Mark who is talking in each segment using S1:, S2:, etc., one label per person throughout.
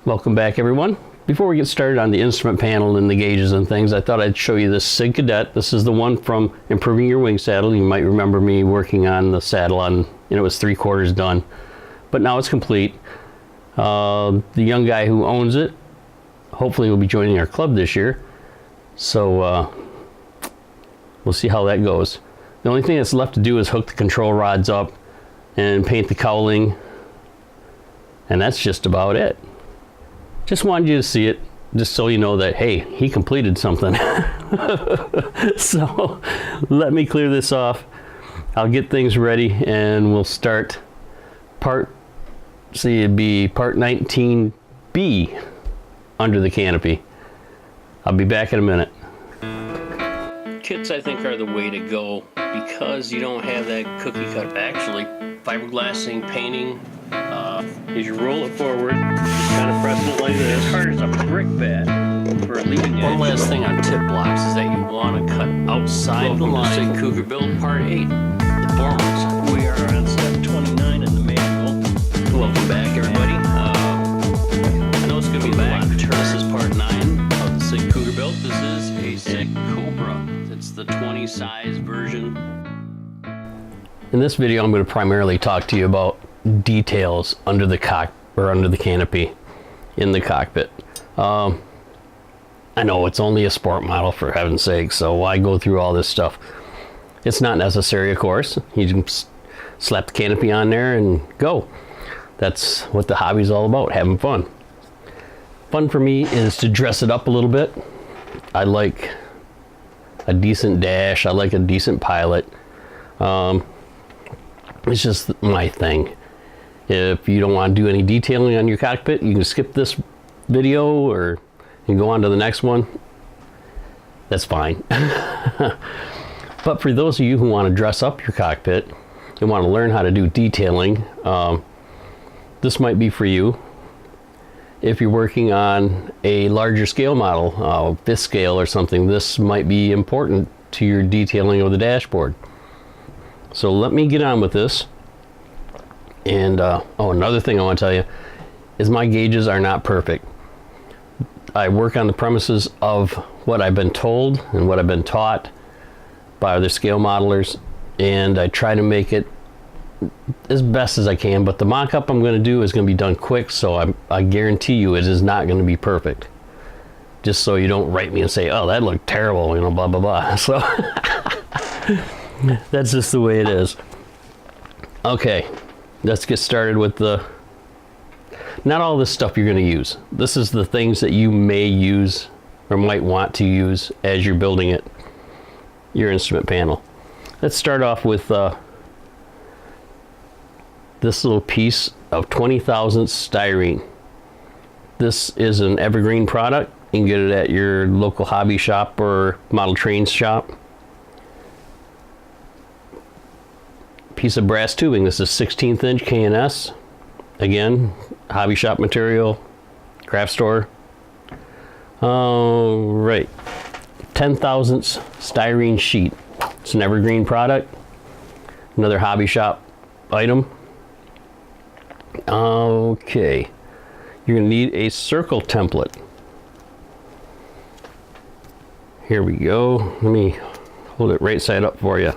S1: Welcome back, everyone. Before we get started on the instrument panel and the gauges and things, I thought I'd show you this SIG Cadet. This is the one from Improving Your Wing Saddle. You might remember me working on the saddle on, it was 3/4 done, but now it's complete. The young guy who owns it hopefully will be joining our club this year, so we'll see how that goes. The only thing that's left to do is hook the control rods up and paint the cowling, and that's just about it. Just wanted you to see it, just so you know that, hey, he completed something. So let me clear this off. I'll get things ready and we'll start it'd be part 19B, under the canopy. I'll be back in a minute. Kits, I think, are the way to go because you don't have that cookie cut. Actually, fiberglassing, painting, is you roll it forward, just kind of pressing it like this. As hard as a brick bat for a leading edge. One last thing on tip blocks is that you want to cut outside the line. SIG Cougar build part 8, the formers. We are on step 29 in the manual. Welcome back, everybody. I know it's going to be back. This is part 9 of the SIG Cougar build. This is a SIG Cobra. It's the 20 size version. In this video, I'm going to primarily talk to you about details under the under the canopy in the cockpit. I know it's only a sport model, for heaven's sake, so why go through all this stuff? It's not necessary, of course. You just slap the canopy on there and go. That's what the hobby's all about, having fun. Fun for me is to dress it up a little bit. I like a decent dash. I like a decent pilot. It's just my thing. If you don't want to do any detailing on your cockpit, you can skip this video or you can go on to the next one. That's fine. But for those of you who want to dress up your cockpit and want to learn how to do detailing, this might be for you. If you're working on a larger scale model, this scale or something, this might be important to your detailing of the dashboard. So let me get on with this. And another thing I want to tell you is my gauges are not perfect. I work on the premises of what I've been told and what I've been taught by other scale modelers, and I try to make it as best as I can, but the mock-up I'm going to do is going to be done quick, so I guarantee you it is not going to be perfect. Just so you don't write me and say, oh, that looked terrible, you know, blah, blah, blah. So that's just the way it is. Okay. Let's get started with not all this stuff you're going to use. This is the things that you may use or might want to use as you're building it, your instrument panel. Let's start off with this little piece of 20 thousandths styrene. This is an evergreen product. You can get it at your local hobby shop or model trains shop. Piece of brass tubing. This is 16th inch K&S. Again, hobby shop material, craft store. All right, 10 thousandths styrene sheet. It's an evergreen product. Another hobby shop item. Okay, you're gonna need a circle template. Here we go. Let me hold it right side up for you.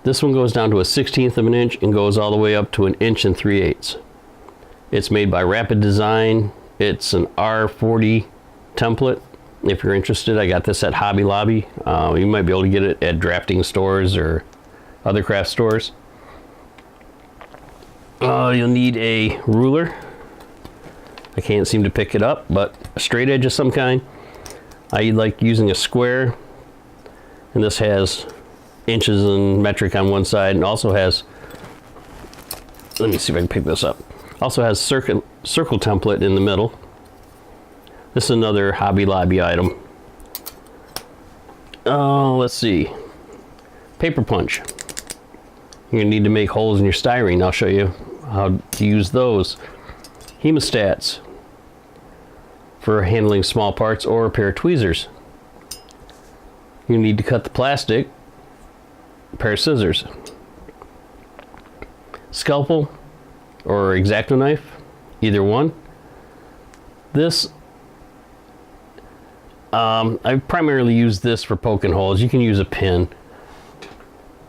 S1: This one goes down to a 1/16 of an inch and goes all the way up to 1 3/8 inches. It's made by Rapid Design. It's an R40 template. If you're interested, I got this at Hobby Lobby. You might be able to get it at drafting stores or other craft stores. You'll need a ruler. I can't seem to pick it up, but a straight edge of some kind. I like using a square, and this has inches and metric on one side, and also has, let me see if I can pick this up, also has circle template in the middle. This is another Hobby Lobby item. Let's see, paper punch. You're gonna need to make holes in your styrene. I'll show you how to use those. Hemostats for handling small parts, or a pair of tweezers. You need to cut the plastic. A pair of scissors, scalpel or X-Acto knife, either one. This, I primarily use this for poking holes. You can use a pin.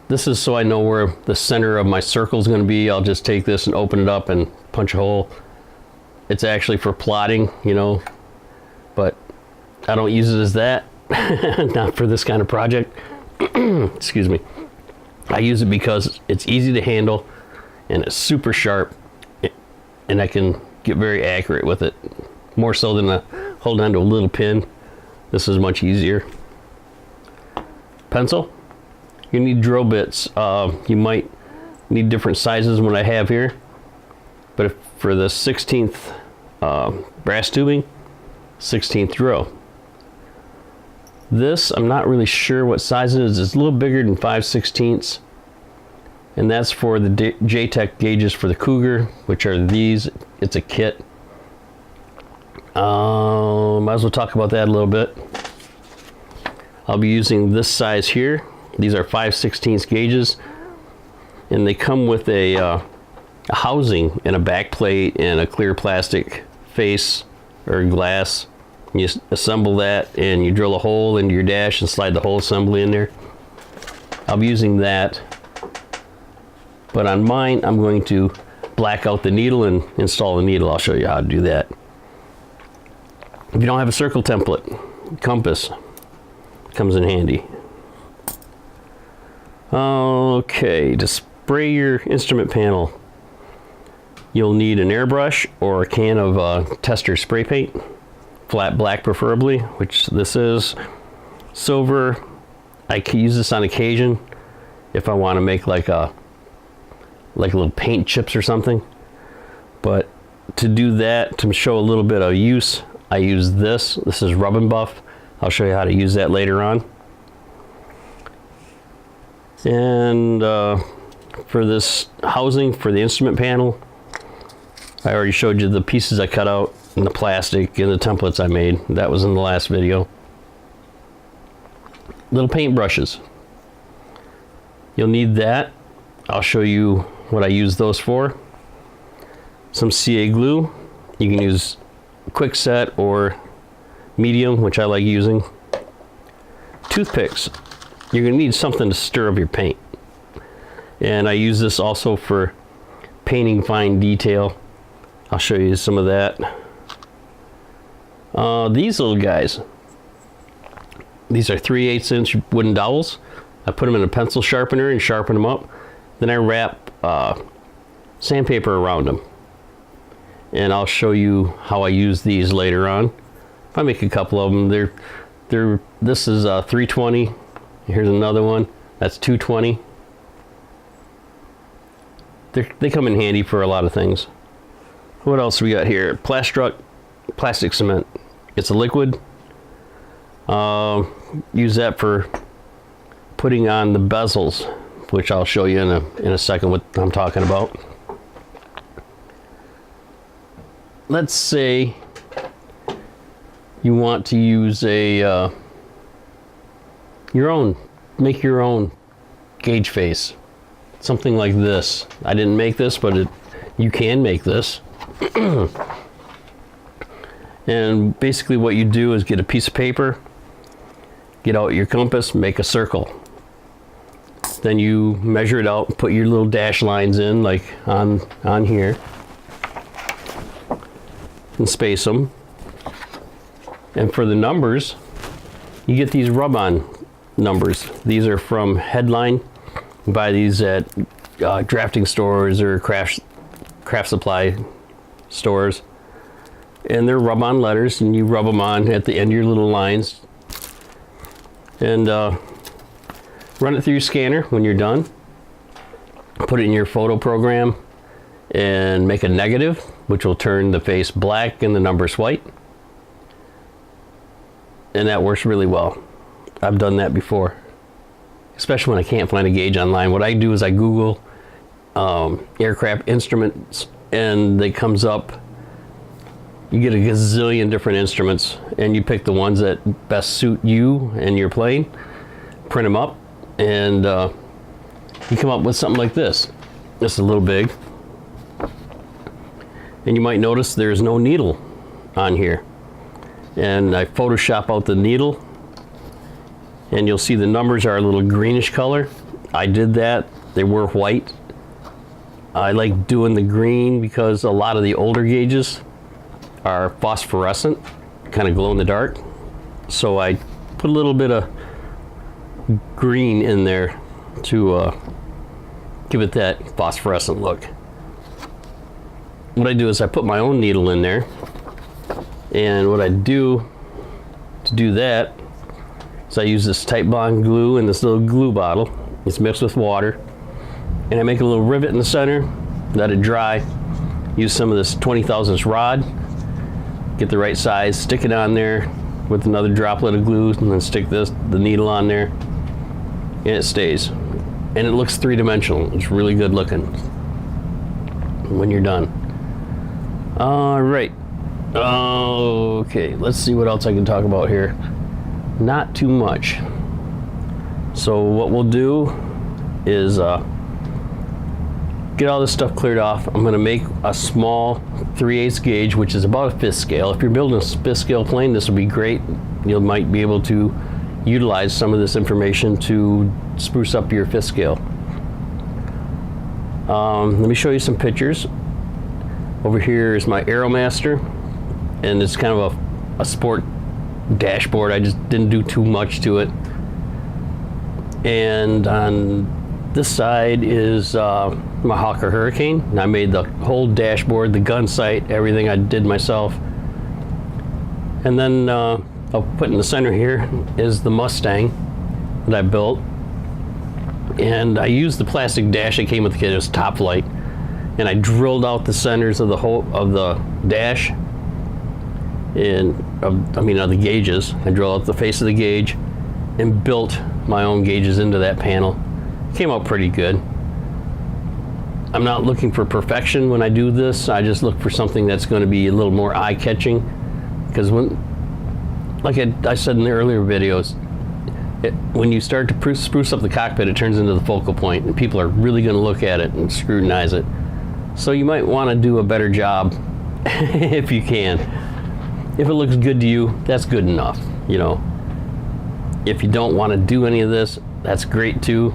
S1: This is so I know where the center of my circle is going to be. I'll just take this and open it up and punch a hole. It's actually for plotting, you know, but I don't use it as that. Not for this kind of project. Excuse me. I use it because it's easy to handle and it's super sharp, and I can get very accurate with it. More so than holding onto a little pin. This is much easier. Pencil. You need drill bits. You might need different sizes than what I have here, but for the 16th brass tubing, 16th drill. This, I'm not really sure what size it is. It's a little bigger than 5/16, and that's for the Jtech gauges for the Cougar, which are these. It's a kit. Might as well talk about that a little bit. I'll be using this size here. These are 5/16 gauges, and they come with a housing and a back plate and a clear plastic face or glass. You assemble that and you drill a hole into your dash and slide the whole assembly in there. I'll be using that, but on mine I'm going to black out the needle and install the needle. I'll show you how to do that. If you don't have a circle template, compass comes in handy. Okay, to spray your instrument panel, you'll need an airbrush or a can of tester spray paint. Flat black preferably, which this is. Silver, I can use this on occasion if I want to make like little paint chips or something. But to do that, to show a little bit of use, I use this. This is Rub and Buff. I'll show you how to use that later on. And for this housing for the instrument panel, I already showed you the pieces I cut out and the plastic and the templates I made. That was in the last video. Little paint brushes. You'll need that. I'll show you what I use those for. Some CA glue. You can use quick set or medium, which I like using. Toothpicks. You're going to need something to stir up your paint. And I use this also for painting fine detail. I'll show you some of that. These little guys, these are 3/8 inch wooden dowels. I put them in a pencil sharpener and sharpen them up. Then I wrap sandpaper around them. And I'll show you how I use these later on. I make a couple of them. This is 320. Here's another one. That's 220. They come in handy for a lot of things. What else we got here? Plastic cement. It's a liquid. Use that for putting on the bezels, which I'll show you in a second what I'm talking about. Let's say you want to use make your own gauge face, something like this. I didn't make this, but you can make this. And basically what you do is get a piece of paper, get out your compass, make a circle. Then you measure it out, put your little dash lines in, like on here, and space them. And for the numbers, you get these rub-on numbers. These are from Headline. You buy these at drafting stores or craft supply stores, and they're rub-on letters, and you rub them on at the end of your little lines, and run it through your scanner. When you're done, put it in your photo program and make a negative, which will turn the face black and the numbers white, and that works really well. I've done that before, especially when I can't find a gauge online. What I do is I Google aircraft instruments, and it comes up. You get a gazillion different instruments, and you pick the ones that best suit you and your plane, print them up, and you come up with something like this. This is a little big, and you might notice there's no needle on here. And I Photoshop out the needle, and you'll see the numbers are a little greenish color. I did that. They were white. I like doing the green because a lot of the older gauges are phosphorescent, kind of glow in the dark. So I put a little bit of green in there to give it that phosphorescent look. What I do is I put my own needle in there, and what I do to do that is I use this Titebond glue in this little glue bottle. It's mixed with water, and I make a little rivet in the center, let it dry, use some of this 20 thousandths rod, get the right size, stick it on there with another droplet of glue, and then stick the needle on there, and it stays. And it looks three-dimensional. It's really good looking when you're done. All right. Okay, let's see what else I can talk about here. Not too much. So what we'll do is get all this stuff cleared off. I'm going to make a small 3/8 gauge, which is about a 5th scale. If you're building a 5th scale plane, this will be great. You might be able to utilize some of this information to spruce up your 5th scale. Let me show you some pictures. Over here is my Aeromaster, and it's kind of a sport dashboard. I just didn't do too much to it. And on this side is my Hawker Hurricane, and I made the whole dashboard, the gun sight, everything I did myself. And then I'll put in the center here is the Mustang that I built, and I used the plastic dash that came with the kit. It was Top Flight, and I drilled out the centers of the whole of the dash, and of the gauges. I drilled out the face of the gauge and built my own gauges into that panel. Came out pretty good. I'm not looking for perfection when I do this. I just look for something that's going to be a little more eye-catching, because like I said in the earlier videos, when you start to spruce up the cockpit, it turns into the focal point, and people are really going to look at it and scrutinize it. So you might want to do a better job if you can. If it looks good to you, that's good enough. You know, if you don't want to do any of this, that's great too.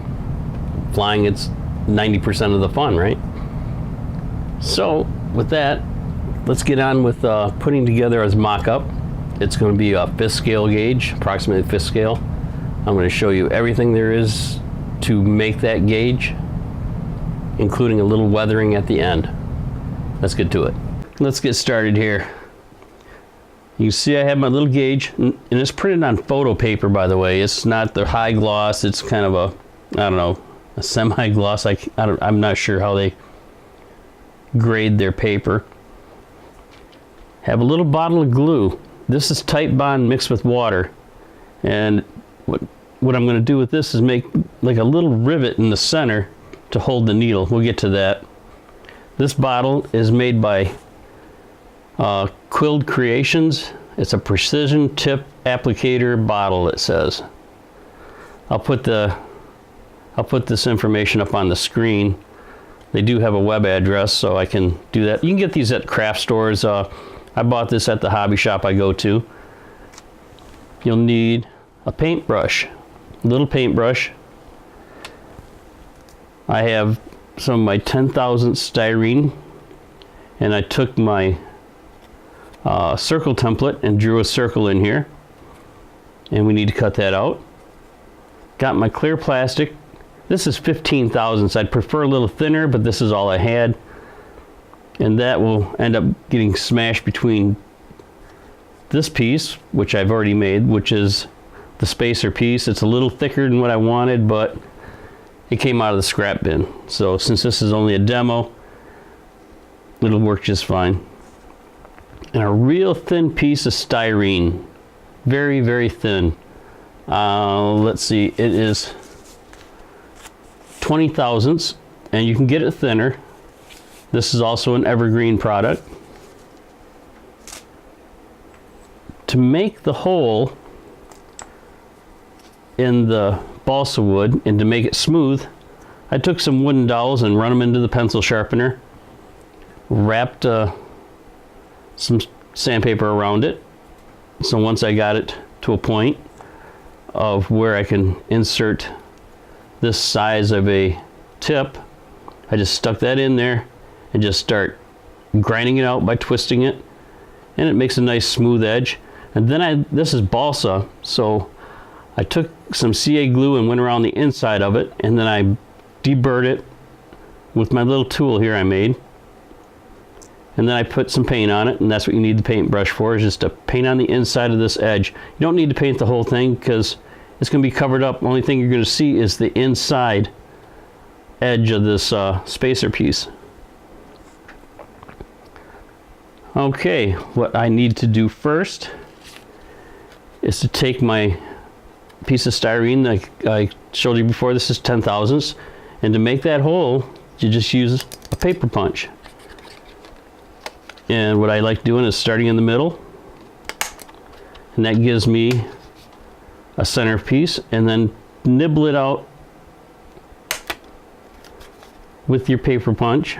S1: Flying, it's 90% of the fun, right? So with that, let's get on with putting together as mock-up. It's going to be a 5th scale gauge, approximately 5th scale. I'm going to show you everything there is to make that gauge, including a little weathering at the end. Let's get to it. Let's get started here. You see I have my little gauge, and it's printed on photo paper, by the way. It's not the high gloss. It's kind of a, I don't know, a semi-gloss. I'm not sure how they grade their paper. Have a little bottle of glue. This is Titebond mixed with water. And what I'm going to do with this is make like a little rivet in the center to hold the needle. We'll get to that. This bottle is made by Quilled Creations. It's a precision tip applicator bottle, it says. I'll put this information up on the screen. They do have a web address, so I can do that. You can get these at craft stores. I bought this at the hobby shop I go to. You'll need a paintbrush, a little paintbrush. I have some of my 10,000 styrene, and I took my circle template and drew a circle in here, and we need to cut that out. Got my clear plastic. This is 15 thousandths. I'd prefer a little thinner, but this is all I had, and that will end up getting smashed between this piece, which I've already made, which is the spacer piece. It's a little thicker than what I wanted, but it came out of the scrap bin. So since this is only a demo, it'll work just fine. And a real thin piece of styrene, very, very thin. Let's see, it is 20 thousandths, and you can get it thinner. This is also an evergreen product. To make the hole in the balsa wood and to make it smooth, I took some wooden dowels and run them into the pencil sharpener, wrapped some sandpaper around it. So once I got it to a point of where I can insert this size of a tip, I just stuck that in there and just start grinding it out by twisting it, and it makes a nice smooth edge. And then this is balsa, so I took some CA glue and went around the inside of it, and then I deburred it with my little tool here I made, and then I put some paint on it, and that's what you need the paintbrush for, is just to paint on the inside of this edge. You don't need to paint the whole thing because it's going to be covered up. The only thing you're going to see is the inside edge of this spacer piece. Okay, what I need to do first is to take my piece of styrene like I showed you before. This is 10/1000ths, and to make that hole you just use a paper punch. And what I like doing is starting in the middle, and that gives me a center piece, and then nibble it out with your paper punch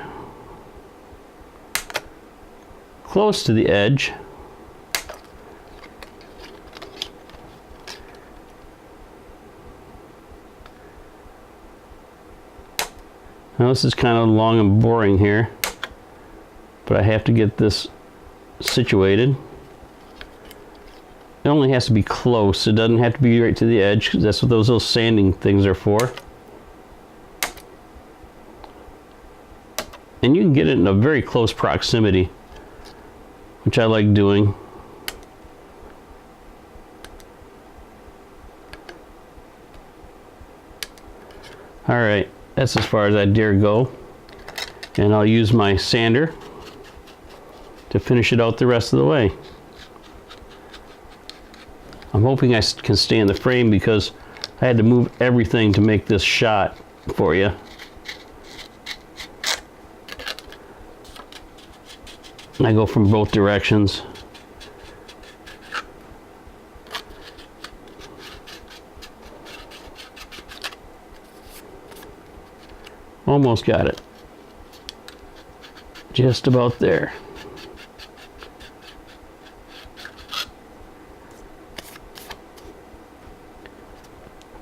S1: close to the edge. Now this is kind of long and boring here, but I have to get this situated. It only has to be close. It doesn't have to be right to the edge, because that's what those little sanding things are for. And you can get it in a very close proximity, which I like doing. Alright, that's as far as I dare go. And I'll use my sander to finish it out the rest of the way. I'm hoping I can stay in the frame because I had to move everything to make this shot for you. I go from both directions. Almost got it. Just about there.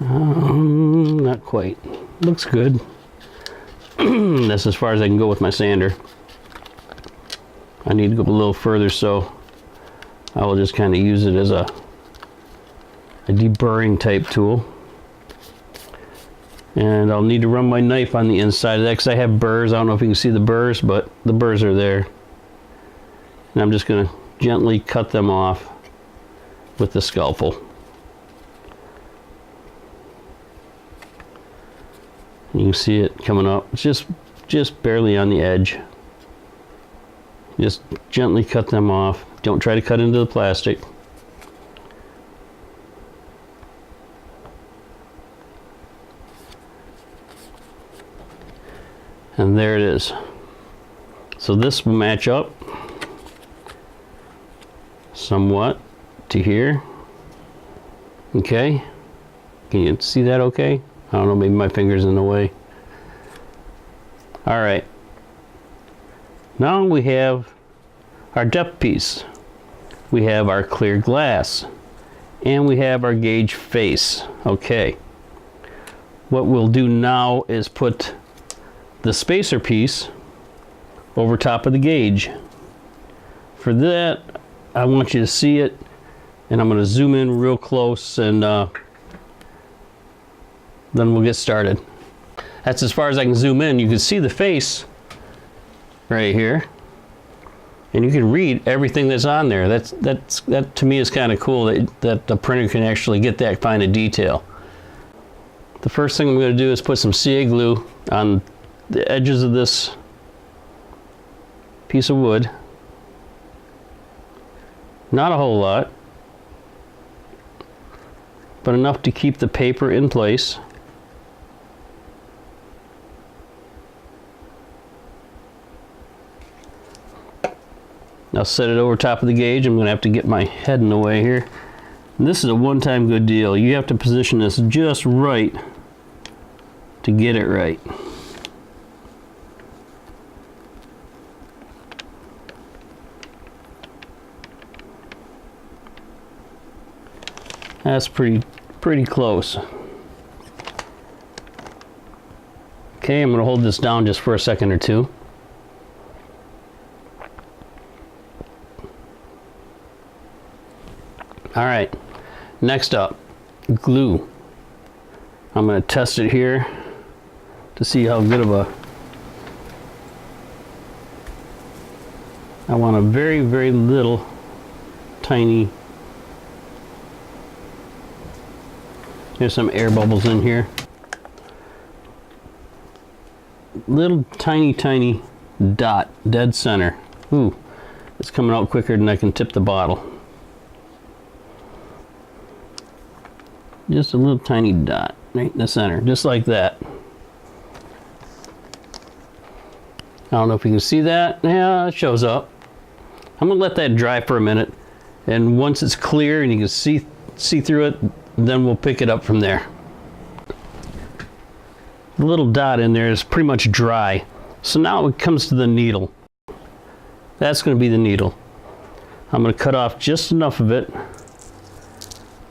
S1: Not quite. Looks good. That's as far as I can go with my sander. I need to go a little further, so I will just kind of use it as a deburring type tool. And I'll need to run my knife on the inside of that because I have burrs. I don't know if you can see the burrs, but the burrs are there. And I'm just going to gently cut them off with the scalpel. You can see it coming up. It's just barely on the edge. Just gently cut them off. Don't try to cut into the plastic. And there it is. So this will match up somewhat to here. Okay. Can you see that okay? I don't know, maybe my finger's in the way. All right. Now we have our depth piece. We have our clear glass. And we have our gauge face. Okay. What we'll do now is put the spacer piece over top of the gauge. For that, I want you to see it, and I'm going to zoom in real close, and then we'll get started. That's as far as I can zoom in. You can see the face right here, and you can read everything that's on there. That to me is kind of cool that the printer can actually get that kind of detail. The first thing I'm going to do is put some CA glue on the edges of this piece of wood. Not a whole lot, but enough to keep the paper in place. I'll set it over top of the gauge. I'm going to have to get my head in the way here. And this is a one-time good deal. You have to position this just right to get it right. That's pretty close. Okay, I'm going to hold this down just for a second or two. All right, next up, glue. I'm going to test it here to see how good of a... I want a very, very little tiny... There's some air bubbles in here. Little tiny dot, dead center. Ooh, it's coming out quicker than I can tip the bottle. Just a little tiny dot right in the center, just like that. I don't know if you can see that. Yeah, it shows up. I'm gonna let that dry for a minute, and once it's clear and you can see through it, then we'll pick it up from there. The little dot in there is pretty much dry. So now it comes to the needle. That's going to be the needle. I'm going to cut off just enough of it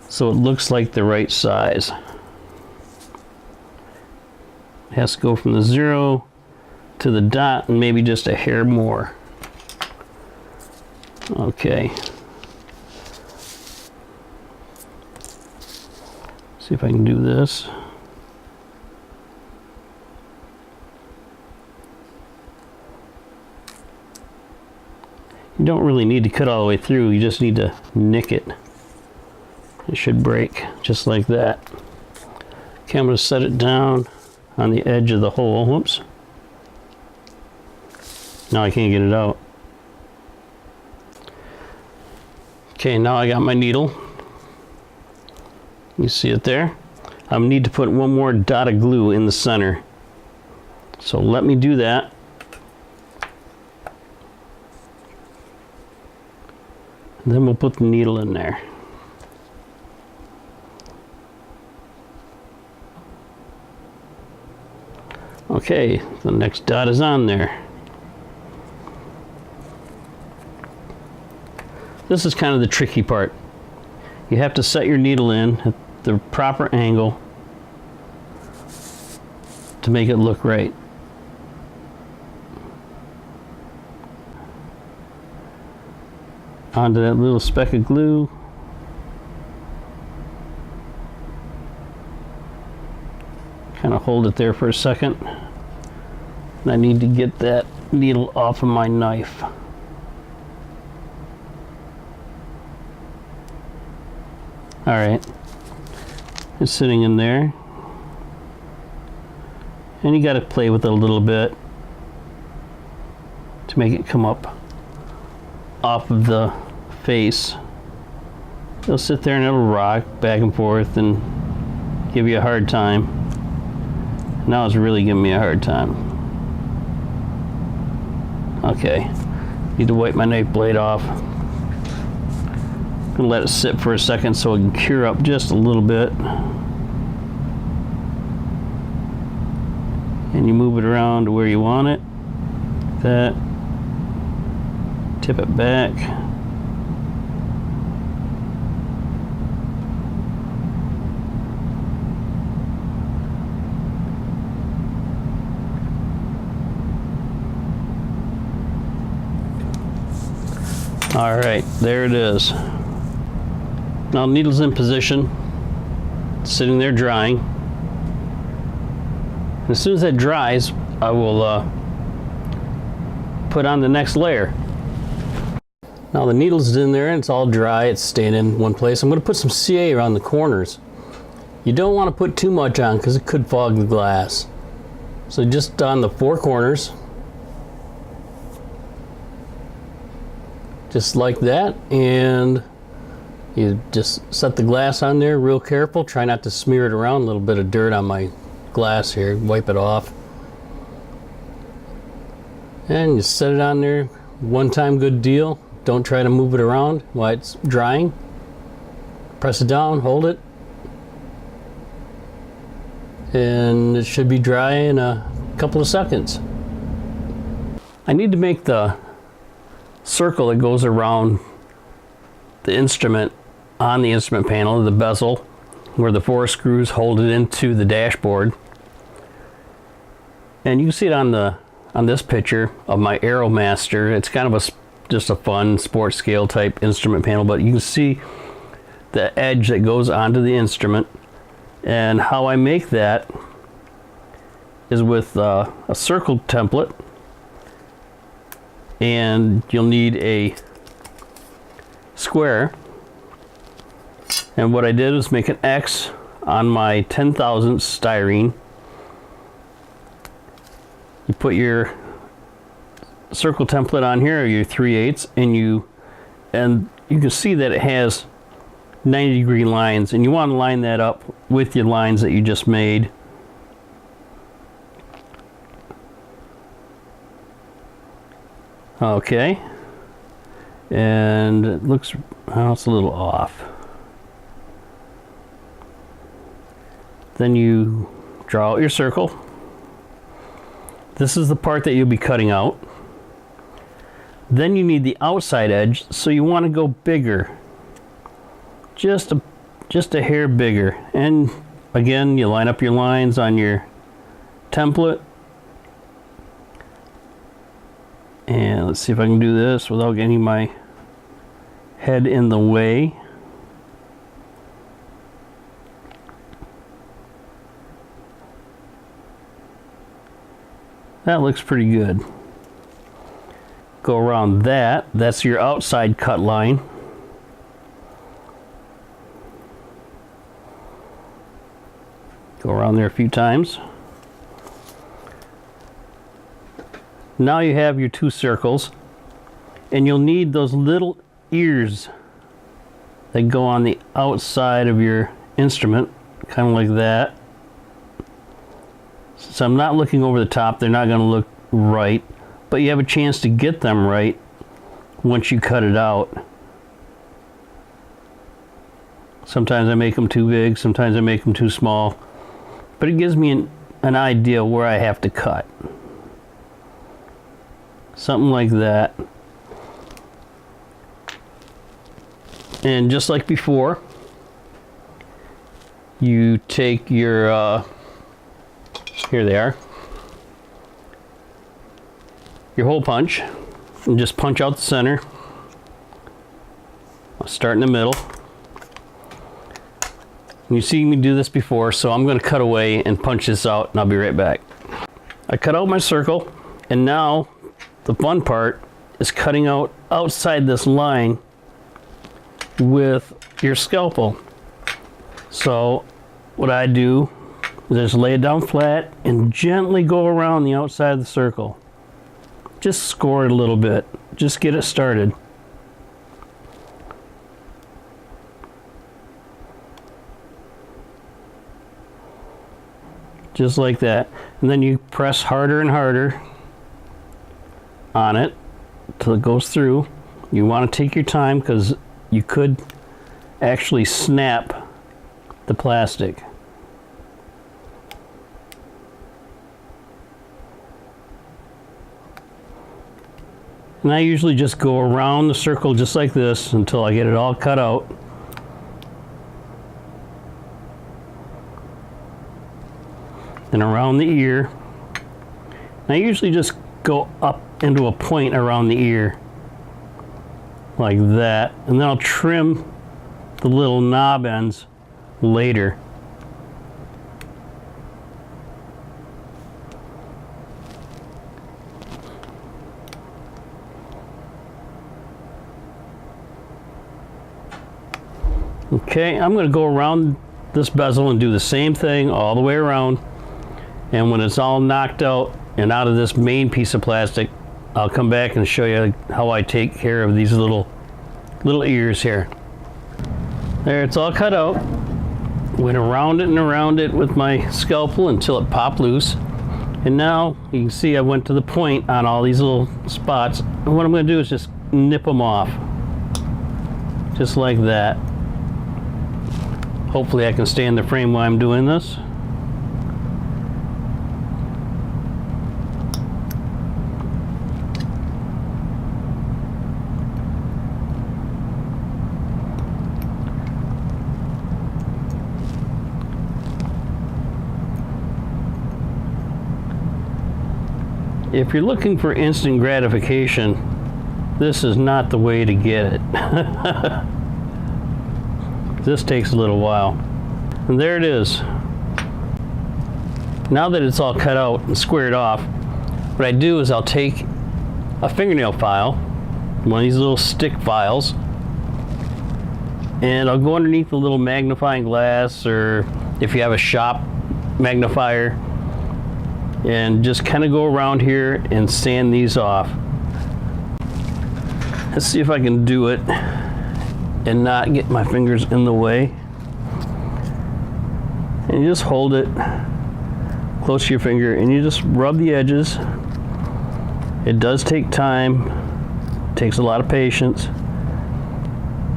S1: so it looks like the right size. It has to go from the 0 to the dot and maybe just a hair more. Okay. See if I can do this. You don't really need to cut all the way through, you just need to nick it. It should break just like that. Okay, I'm going to set it down on the edge of the hole. Whoops. Now I can't get it out. Okay, now I got my needle. You see it there? I need to put one more dot of glue in the center. So let me do that. And then we'll put the needle in there. Okay, the next dot is on there. This is kind of the tricky part. You have to set your needle in at the proper angle to make it look right. Onto that little speck of glue. Kind of hold it there for a second. And I need to get that needle off of my knife. All right, it's sitting in there. And you got to play with it a little bit to make it come up off of the face. It'll sit there and it'll rock back and forth and give you a hard time. Now it's really giving me a hard time. Okay, need to wipe my knife blade off. I'm gonna let it sit for a second so it can cure up just a little bit. And you move it around to where you want it. Like that. Tip it back. All right, there it is. Now the needle's in position, sitting there drying. And as soon as that dries, I will put on the next layer. Now the needle's in there and it's all dry, it's staying in one place. I'm going to put some CA around the corners. You don't want to put too much on because it could fog the glass. So just on the 4 corners. Just like that, and you just set the glass on there real careful. Try not to smear it around. A little bit of dirt on my glass here. Wipe it off. And you set it on there. One time good deal. Don't try to move it around while it's drying. Press it down, hold it. And it should be dry in a couple of seconds. I need to make the circle that goes around the instrument on the instrument panel, the bezel, where the 4 screws hold it into the dashboard. And you can see it on this picture of my Aeromaster. It's kind of just a fun sports scale type instrument panel, but you can see the edge that goes onto the instrument. And how I make that is with a circle template, and you'll need a square. And what I did was make an X on my 10,000 styrene. You put your circle template on here, or your 3/8, and you can see that it has 90-degree lines, and you want to line that up with your lines that you just made. Okay, and it looks, well, it's a little off. Then you draw out your circle. This is the part that you'll be cutting out. Then you need the outside edge, so you want to go bigger, just a hair bigger. And again, you line up your lines on your template. And let's see if I can do this without getting my head in the way. That looks pretty good. Go around that. That's your outside cut line. Go around there a few times. Now you have your 2 circles, and you'll need those little ears that go on the outside of your instrument, kind of like that. So I'm not looking over the top, they're not going to look right, but you have a chance to get them right once you cut it out. Sometimes I make them too big, sometimes I make them too small, but it gives me an idea where I have to cut. Something like that. And just like before, you take your, here they are, your hole punch, and just punch out the center. I'll start in the middle. You see me do this before, so I'm going to cut away and punch this out, and I'll be right back. I cut out my circle, and now the fun part is cutting out outside this line with your scalpel. So what I do is just lay it down flat and gently go around the outside of the circle. Just score it a little bit. Just get it started. Just like that. And then you press harder and harder on it till it goes through. You want to take your time because you could actually snap the plastic. And I usually just go around the circle just like this until I get it all cut out. Then around the ear. And I usually just go up into a point around the ear like that, and then I'll trim the little knob ends later. Okay, I'm going to go around this bezel and do the same thing all the way around, and when it's all knocked out and out of this main piece of plastic, I'll come back and show you how I take care of these little ears here. There, it's all cut out. Went around it and around it with my scalpel until it popped loose. And now you can see I went to the point on all these little spots. And what I'm going to do is just nip them off. Just like that. Hopefully I can stay in the frame while I'm doing this. if you're looking for instant gratification, this is not the way to get it. This takes a little while. And there it is. Now that it's all cut out and squared off, what I do is I'll take a fingernail file, one of these little stick files, and I'll go underneath the little magnifying glass, or if you have a shop magnifier, and just kind of go around here and sand these off. Let's see if I can do it and not get my fingers in the way. And you just hold it close to your finger and you just rub the edges. It does take time, takes a lot of patience,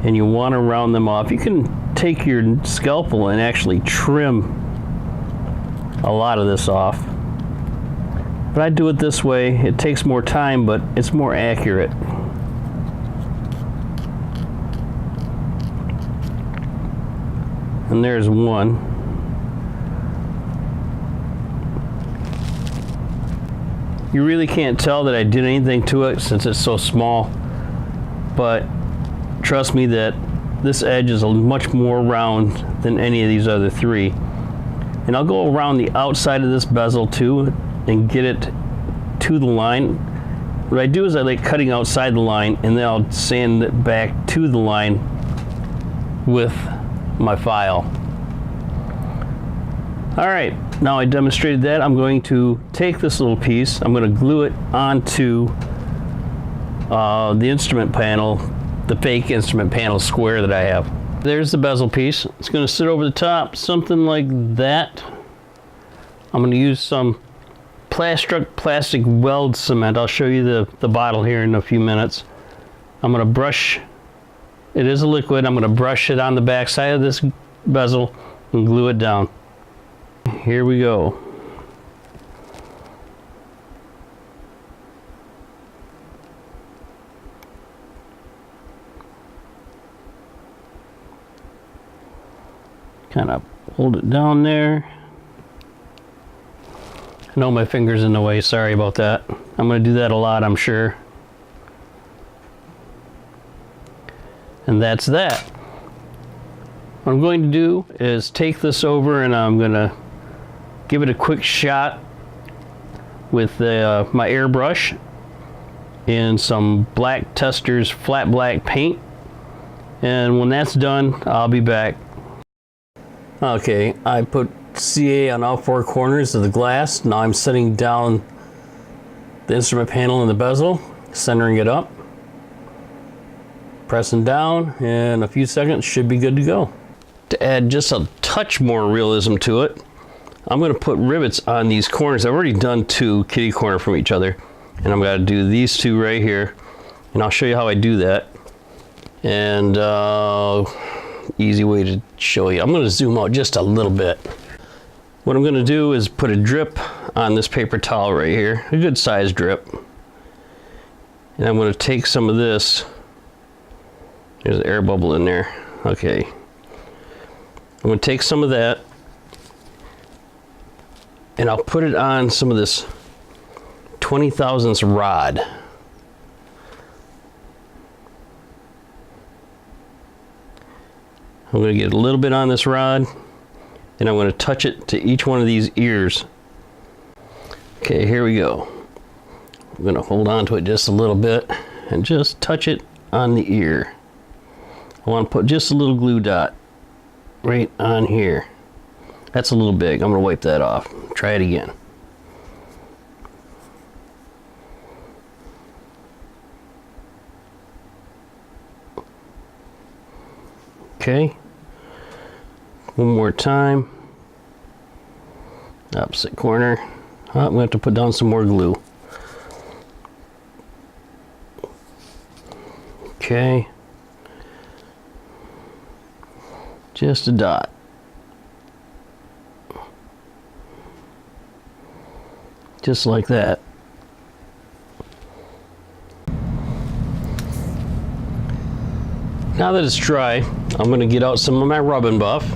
S1: and you want to round them off. You can take your scalpel and actually trim a lot of this off. But I do it this way. It takes more time, but it's more accurate. And there's one. You really can't tell that I did anything to it since it's so small, but trust me that this edge is much more round than any of these other three. And I'll go around the outside of this bezel too and get it to the line. What I do is I like cutting outside the line, and then I'll sand it back to the line with my file. All right, now I demonstrated that. I'm going to take this little piece, I'm going to glue it onto the instrument panel, the fake instrument panel square that I have. There's the bezel piece. It's going to sit over the top, something like that. I'm going to use some plastic weld cement. I'll show you the bottle here in a few minutes. I'm going to brush, it is a liquid, I'm going to brush it on the back side of this bezel and glue it down. Here we go. Kind of hold it down there. I know my finger's in the way, sorry about that. I'm going to do that a lot, I'm sure. And that's that. What I'm going to do is take this over and I'm going to give it a quick shot with my airbrush and some Black Testers flat black paint. And when that's done, I'll be back. Okay, I put CA on all four corners of the glass. Now I'm setting down the instrument panel and the bezel, centering it up, pressing down, and in a few seconds should be good to go. To add just a touch more realism to it, I'm going to put rivets on these corners. I've already done two kitty corner from each other, and I'm going to do these two right here, and I'll show you how I do that. And easy way to show you. I'm going to zoom out just a little bit. What I'm going to do is put a drip on this paper towel right here, a good size drip. And I'm going to take some of this. There's an air bubble in there. Okay. I'm going to take some of that and I'll put it on some of this 20 thousandths rod. I'm going to get a little bit on this rod and I'm going to touch it to each one of these ears. Okay, here we go. I'm going to hold on to it just a little bit and just touch it on the ear. I want to put just a little glue dot right on here. That's a little big. I'm going to wipe that off. Try it again. Okay. One more time. Opposite corner. Oh, I'm going to have to put down some more glue. Okay. Just a dot. Just like that. Now that it's dry, I'm going to get out some of my rubbing buff.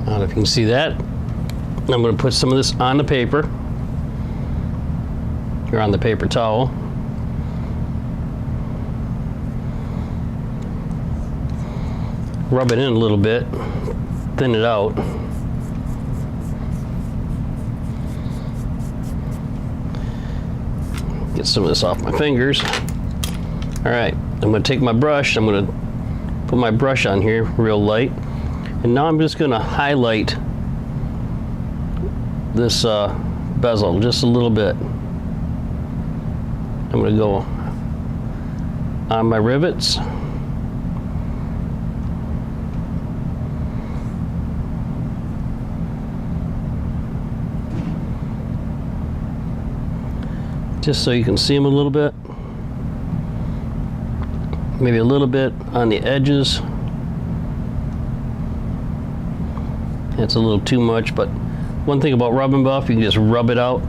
S1: I don't know if you can see that. I'm going to put some of this on the paper. here on the paper towel. Rub it in a little bit, thin it out. Get some of this off my fingers. All right, I'm gonna take my brush, I'm gonna put my brush on here real light, and now I'm just gonna highlight this bezel just a little bit. I'm gonna go on my rivets. Just so you can see them a little bit. Maybe a little bit on the edges. It's a little too much, but one thing about rub and buff, you can just rub it out.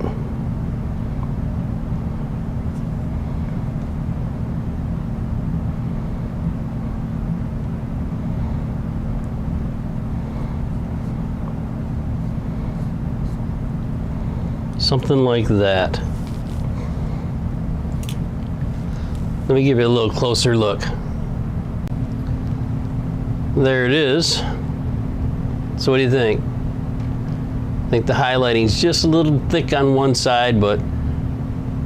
S1: Something like that. Let me give you a little closer look. There it is. So what do you think? I think the highlighting's just a little thick on one side, but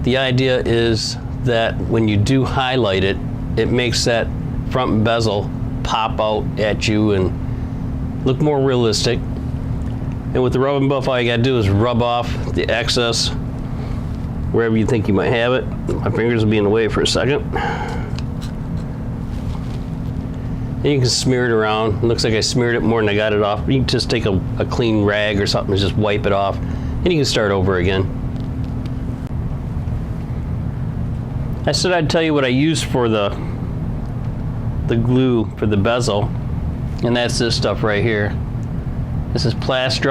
S1: the idea is that when you do highlight it, it makes that front bezel pop out at you and look more realistic. And with the rub and buff, all you gotta do is rub off the excess wherever you think you might have it. My fingers will be in the way for a second. And you can smear it around. It looks like I smeared it more than I got it off. You can just take a clean rag or something and just wipe it off, and you can start over again. I said I'd tell you what I used for the glue for the bezel, and that's this stuff right here. This is Plastic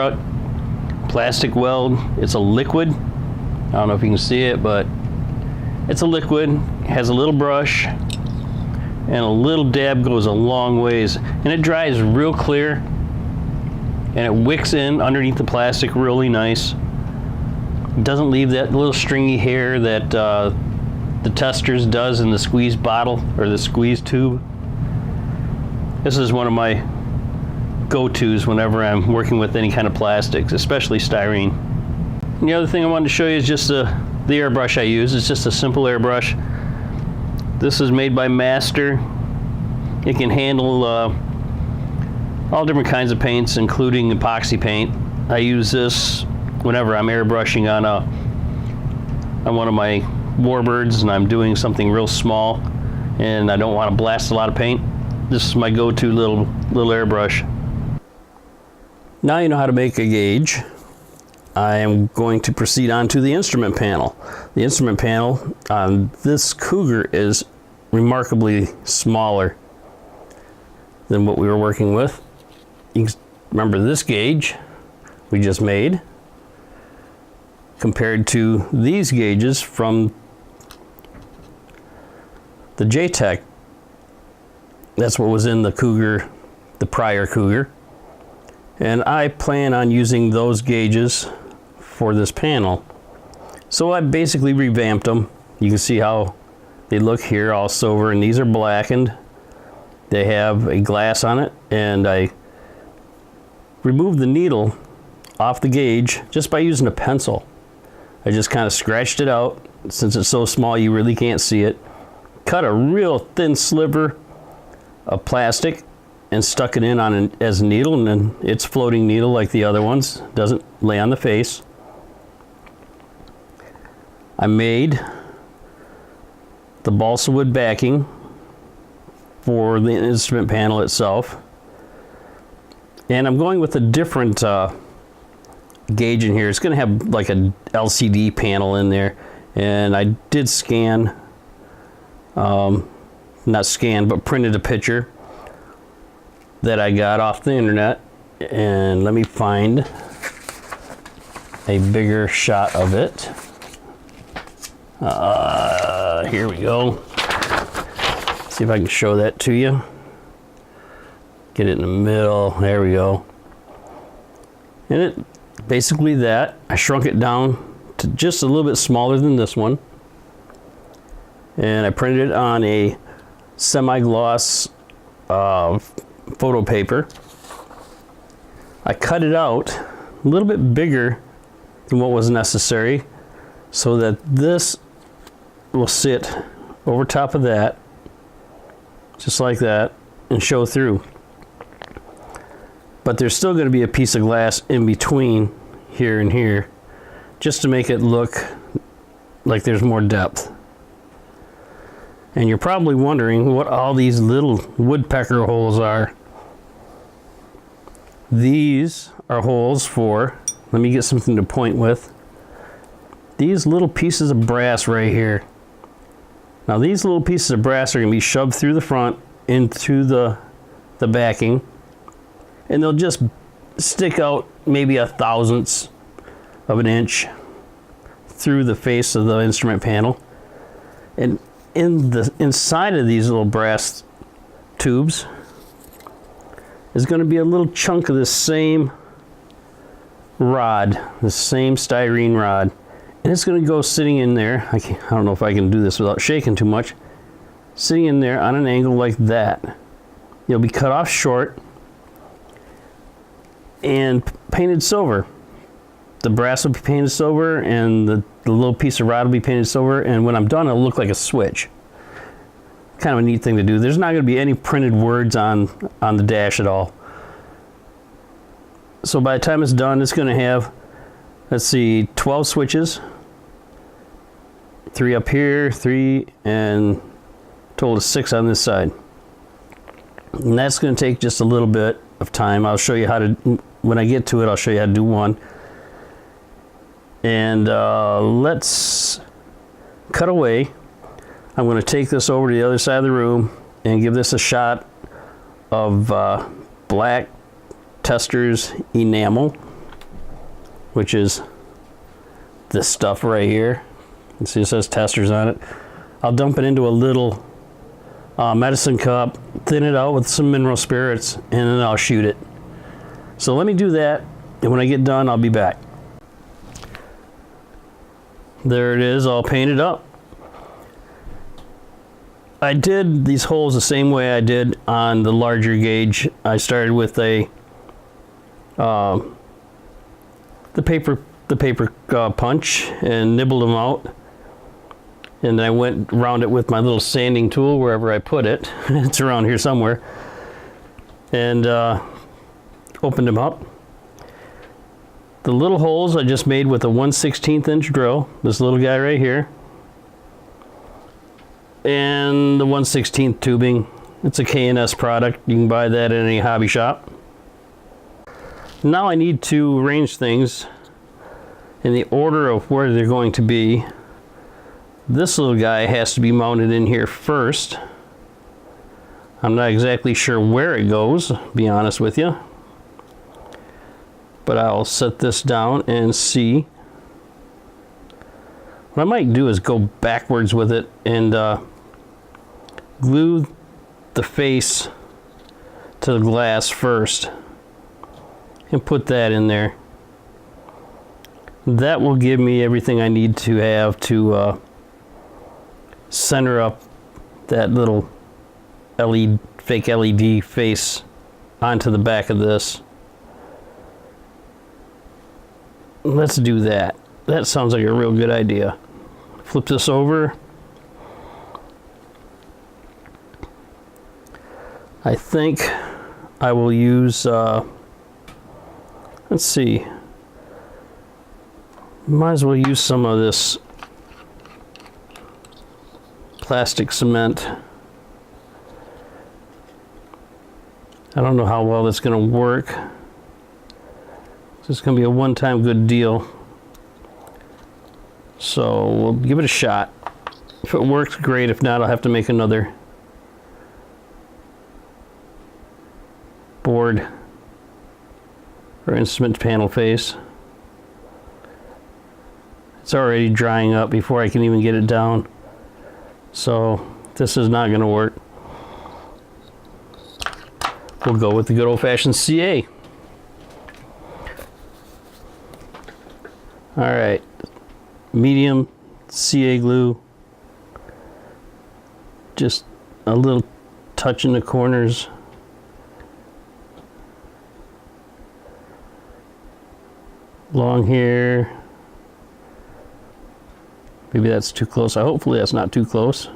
S1: Weld. It's a liquid. I don't know if you can see it, but it's a liquid. It has a little brush, and a little dab goes a long ways, and it dries real clear, and it wicks in underneath the plastic really nice. It doesn't leave that little stringy hair that the Testers does in the squeeze bottle or the squeeze tube. This is one of my go-tos whenever I'm working with any kind of plastics, especially styrene. And the other thing I wanted to show you is just the airbrush I use. It's just a simple airbrush. This is made by Master. It can handle all different kinds of paints, including epoxy paint. I use this whenever I'm airbrushing on one of my warbirds and I'm doing something real small and I don't want to blast a lot of paint. This is my go-to little airbrush. Now you know how to make a gauge. I am going to proceed on to the instrument panel. The instrument panel on this Cougar is remarkably smaller than what we were working with. You can remember this gauge we just made compared to these gauges from the Jtech. That's what was in the Cougar, the prior Cougar. And I plan on using those gauges for this panel. So I basically revamped them. You can see how they look here, all silver, and these are blackened. They have a glass on it, and I removed the needle off the gauge just by using a pencil. I just kind of scratched it out. Since it's so small you really can't see it. Cut a real thin sliver of plastic and stuck it in on as a needle, and then it's floating needle like the other ones. Doesn't lay on the face. I made the balsa wood backing for the instrument panel itself, and I'm going with a different gauge in here. It's going to have like a LCD panel in there, and I did scan, not scanned, but printed a picture that I got off the internet, and let me find a bigger shot of it. Here we go. See if I can show that to you. Get it in the middle. There we go. And it basically that. I shrunk it down just a little bit smaller than this one. And I printed it on a semi-gloss photo paper. I cut it out a little bit bigger than what was necessary so that this will sit over top of that, just like that, and show through. But there's still going to be a piece of glass in between here and here, just to make it look like there's more depth. And you're probably wondering what all these little woodpecker holes are. These are holes for, let me get something to point with, these little pieces of brass right here. Now these little pieces of brass are going to be shoved through the front into the backing, and they'll just stick out maybe 1/1000th of an inch through the face of the instrument panel. And in the inside of these little brass tubes is going to be a little chunk of this same rod, the same styrene rod, and it's going to go sitting in there. I don't know if I can do this without shaking too much. Sitting in there on an angle like that. It'll be cut off short and painted silver. The brass will be painted silver, and the little piece of rod will be painted silver, and when I'm done, it'll look like a switch. Kind of a neat thing to do. There's not going to be any printed words on the dash at all. So by the time it's done, it's going to have, let's see, 12 switches. 3 up here, 3, and total of 6 on this side. And that's going to take just a little bit of time. I'll show you how to, when I get to it, I'll show you how to do one. And let's cut away. I'm going to take this over to the other side of the room and give this a shot of black Testors enamel, which is this stuff right here. You see it says Testors on it. I'll dump it into a little medicine cup, thin it out with some mineral spirits, and then I'll shoot it. So let me do that, and when I get done, I'll be back. There it is, all painted up. I did these holes the same way I did on the larger gauge. I started with a the paper punch and nibbled them out, and then I went around it with my little sanding tool wherever I put it. It's around here somewhere, and opened them up. The little holes I just made with a 1/16 inch drill, this little guy right here, and the 1/16 tubing. It's a K&S product. You can buy that at any hobby shop. Now I need to arrange things in the order of where they're going to be. This little guy has to be mounted in here first. I'm not exactly sure where it goes, to be honest with you. But I'll set this down and see. What I might do is go backwards with it and glue the face to the glass first and put that in there. That will give me everything I need to have to center up that little fake LED face onto the back of this. Let's do that. That sounds like a real good idea. Flip this over. I think I will use, let's see, might as well use some of this plastic cement. I don't know how well that's going to work. It's going to be a one-time good deal. So we'll give it a shot. If it works, great. If not, I'll have to make another board or instrument panel face. It's already drying up before I can even get it down. So this is not going to work. We'll go with the good old-fashioned CA. Alright, medium CA glue, just a little touch in the corners. Along here. Maybe that's too close. Hopefully that's not too close.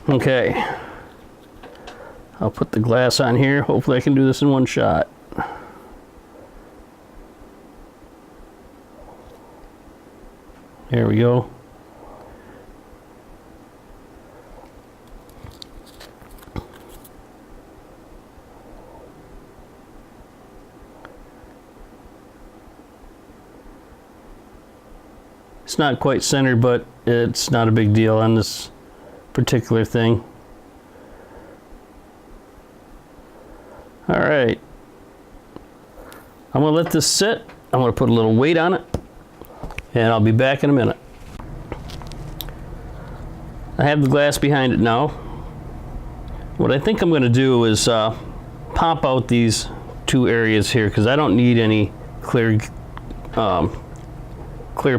S1: Okay. I'll put the glass on here. Hopefully I can do this in one shot. There we go. It's not quite centered, but it's not a big deal on this particular thing. All right. I'm gonna let this sit. I'm gonna put a little weight on it, and I'll be back in a minute. I have the glass behind it now. What I think I'm gonna do is pop out these two areas here, because I don't need any clear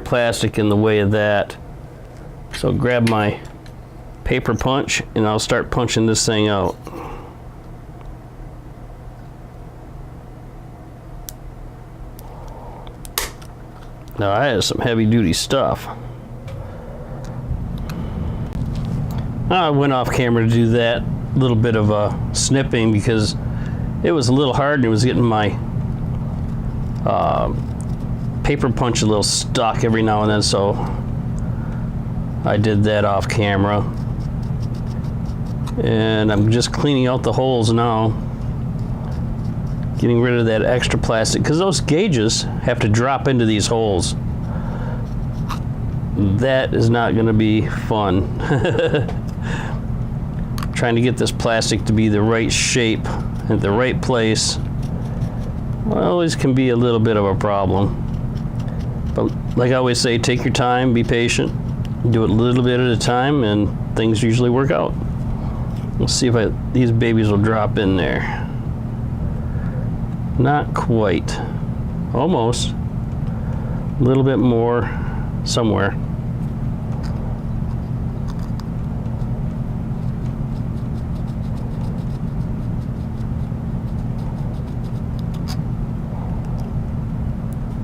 S1: plastic in the way of that. So grab my paper punch and I'll start punching this thing out. Now that is some heavy duty stuff. I went off camera to do that little bit of snipping because it was a little hard and it was getting my paper punch a little stuck every now and then, so I did that off camera. And I'm just cleaning out the holes now, getting rid of that extra plastic, because those gauges have to drop into these holes. That is not going to be fun. Trying to get this plastic to be the right shape at the right place, well, always can be a little bit of a problem. But like I always say, take your time, be patient, do it a little bit at a time, and things usually work out. Let's see if these babies will drop in there. Not quite. Almost. A little bit more somewhere.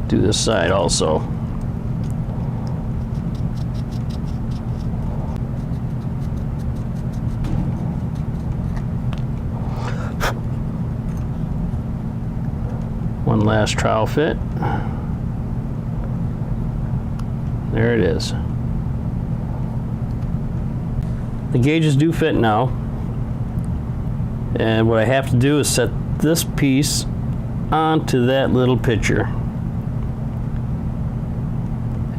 S1: Do this side also. One last trowel fit. There it is. The gauges do fit now. And what I have to do is set this piece onto that little picture.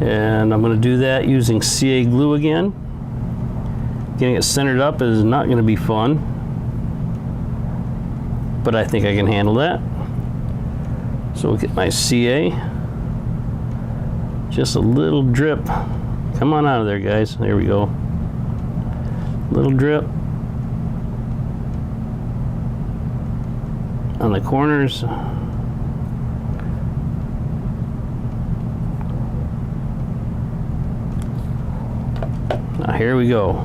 S1: And I'm going to do that using CA glue again. Getting it centered up is not going to be fun, but I think I can handle that. So we'll get my CA. Just a little drip. Come on out of there, guys. There we go. Little drip on the corners. Now here we go.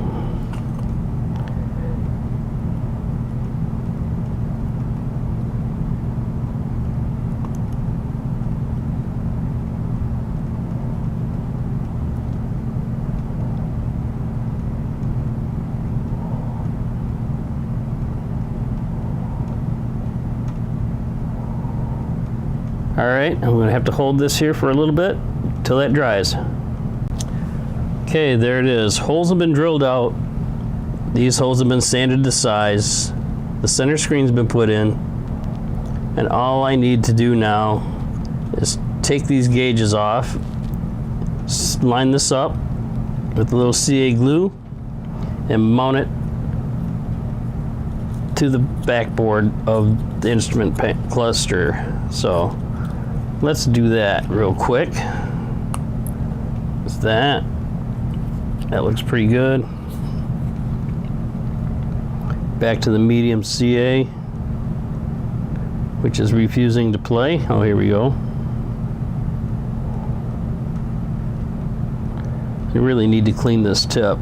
S1: All right, I'm going to have to hold this here for a little bit till that dries. Okay, there it is. Holes have been drilled out. These holes have been sanded to size. The center screen's been put in. And all I need to do now is take these gauges off, line this up with a little CA glue, and mount it to the backboard of the instrument cluster. So let's do that real quick. That's that. That looks pretty good. Back to the medium CA. which is refusing to play. Oh, here we go. You really need to clean this tip.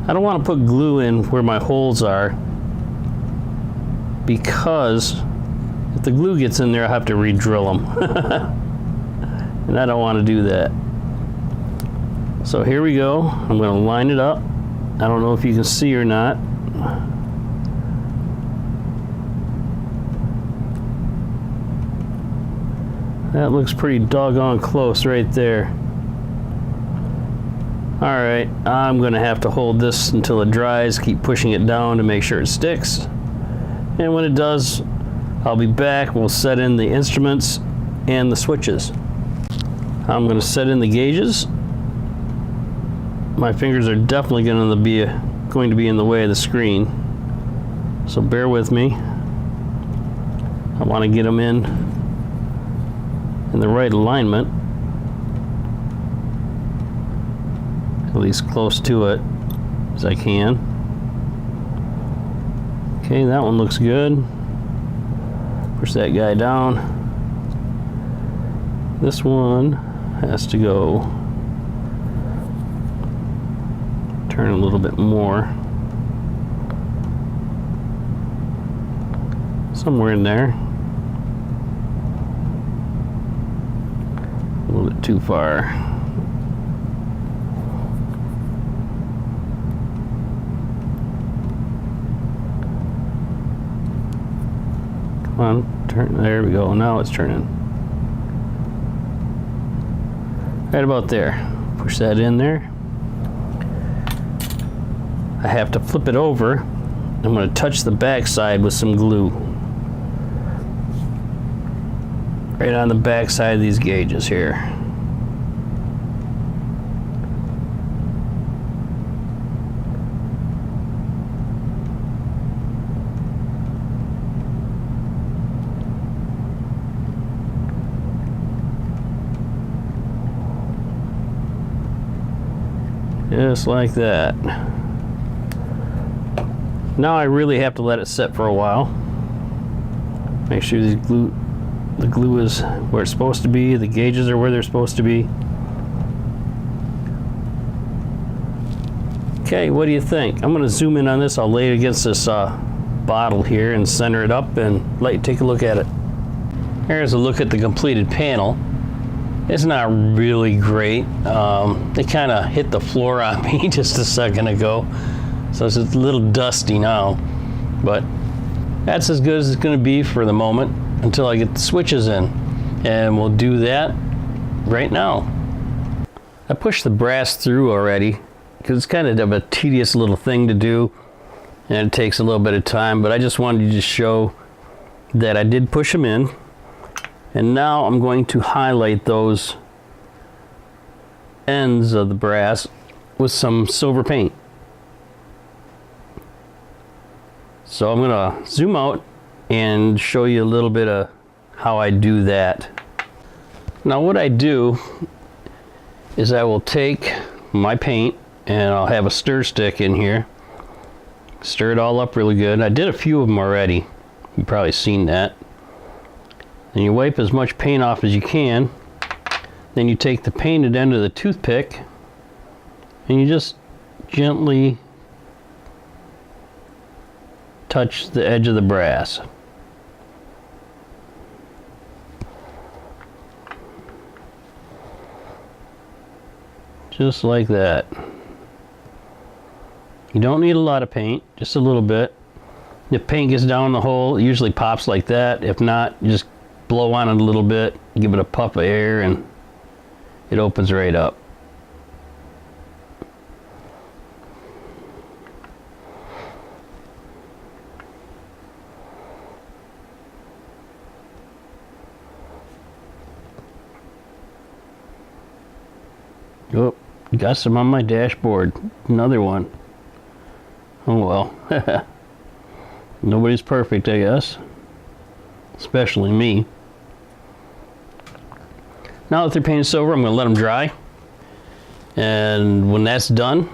S1: I don't want to put glue in where my holes are, because if the glue gets in there, I'll have to re-drill them. And I don't want to do that. So here we go. I'm going to line it up. I don't know if you can see or not. That looks pretty doggone close right there. Alright, I'm going to have to hold this until it dries, keep pushing it down to make sure it sticks. And when it does, I'll be back. We'll set in the instruments and the switches. I'm going to set in the gauges. My fingers are definitely going to be in the way of the screen, so bear with me. I want to get them in the right alignment, at least close to it as I can. Okay, that one looks good. Push that guy down. This one has to go. Turn a little bit more. Somewhere in there. A little bit too far. Come on, turn. There we go. Now it's turning. Right about there. Push that in there. I have to flip it over. I'm going to touch the back side with some glue. Right on the back side of these gauges here. Just like that. Now I really have to let it set for a while. Make sure the glue is where it's supposed to be, the gauges are where they're supposed to be. Okay, what do you think? I'm going to zoom in on this. I'll lay it against this bottle here and center it up and let you take a look at it. Here's a look at the completed panel. It's not really great. It kind of hit the floor on me just a second ago. So it's a little dusty now, but that's as good as it's going to be for the moment until I get the switches in, and we'll do that right now. I pushed the brass through already because it's kind of a tedious little thing to do, and it takes a little bit of time, but I just wanted to show that I did push them in, and now I'm going to highlight those ends of the brass with some silver paint. So I'm going to zoom out and show you a little bit of how I do that. Now what I do is I will take my paint and I'll have a stir stick in here. Stir it all up really good. I did a few of them already. You've probably seen that. Then you wipe as much paint off as you can. Then you take the painted end of the toothpick and you just gently touch the edge of the brass. Just like that. You don't need a lot of paint, just a little bit. If paint gets down the hole, it usually pops like that. If not, you just blow on it a little bit, give it a puff of air, and it opens right up. Oh, got some on my dashboard. Another one. Oh well. Nobody's perfect, I guess. especially me. Now that they're painted silver, I'm going to let them dry. And when that's done,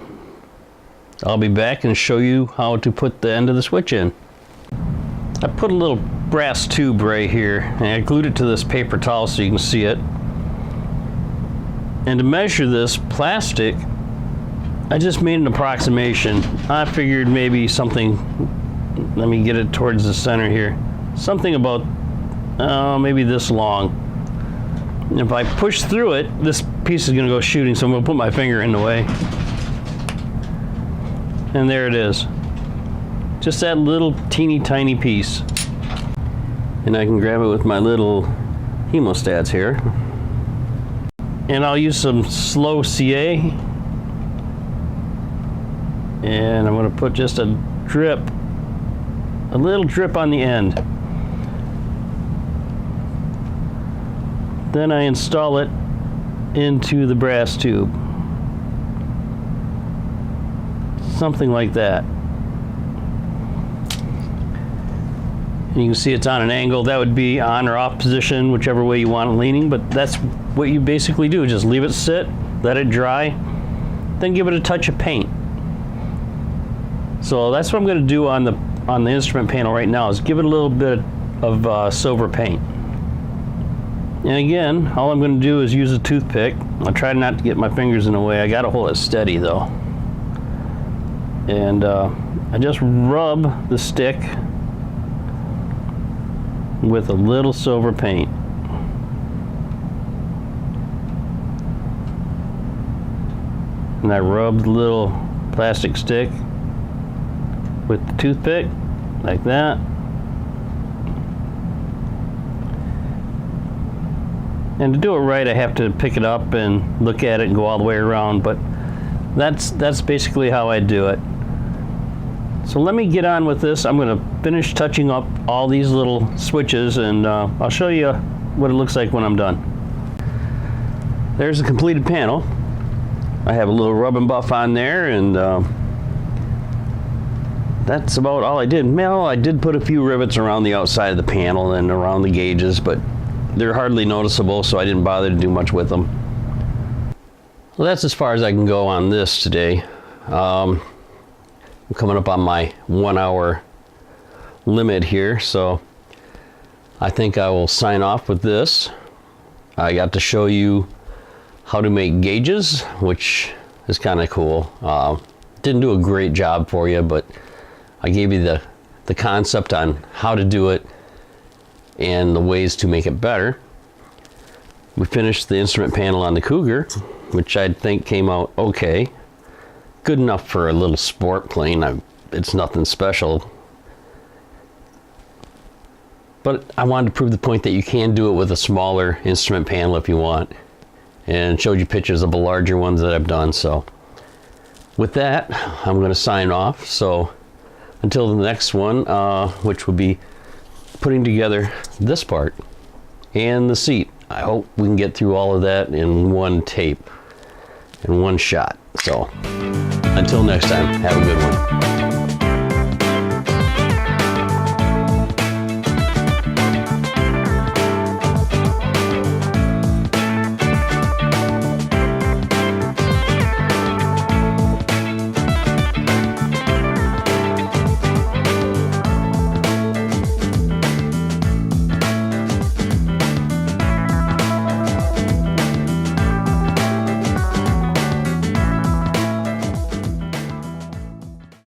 S1: I'll be back and show you how to put the end of the switch in. I put a little brass tube right here, and I glued it to this paper towel so you can see it. And to measure this plastic, I just made an approximation. I figured maybe something, let me get it towards the center here, something about maybe this long. And if I push through it, this piece is going to go shooting, so I'm going to put my finger in the way. And there it is. Just that little teeny tiny piece. And I can grab it with my little hemostats here. And I'll use some slow CA. And I'm going to put just a drip, a little drip on the end. Then I install it into the brass tube. Something like that. And you can see it's on an angle. That would be on or off position, whichever way you want it leaning, but that's what you basically do. Just leave it sit, let it dry, then give it a touch of paint. So that's what I'm going to do on the instrument panel right now, is give it a little bit of silver paint. And again, all I'm going to do is use a toothpick. I'll try not to get my fingers in the way. I got to hold it steady though. And I just rub the stick with a little silver paint. And I rub the little plastic stick with the toothpick, like that. And to do it right, I have to pick it up and look at it and go all the way around, but that's basically how I do it. So let me get on with this. I'm going to finish touching up all these little switches, and I'll show you what it looks like when I'm done. There's the completed panel. I have a little rub and buff on there, and that's about all I did. Well, I did put a few rivets around the outside of the panel and around the gauges, but they're hardly noticeable, so I didn't bother to do much with them. Well, that's as far as I can go on this today. I'm coming up on my 1 hour limit here, so I think I will sign off with this. I got to show you how to make gauges, which is kind of cool. Didn't do a great job for you, but I gave you the concept on how to do it and the ways to make it better. We finished the instrument panel on the Cougar, which I think came out okay. Good enough for a little sport plane. It's nothing special. But I wanted to prove the point that you can do it with a smaller instrument panel if you want. And showed you pictures of the larger ones that I've done. So with that, I'm going to sign off. So until the next one, which will be putting together this part and the seat. I hope we can get through all of that in one tape, in one shot. So until next time, have a good one.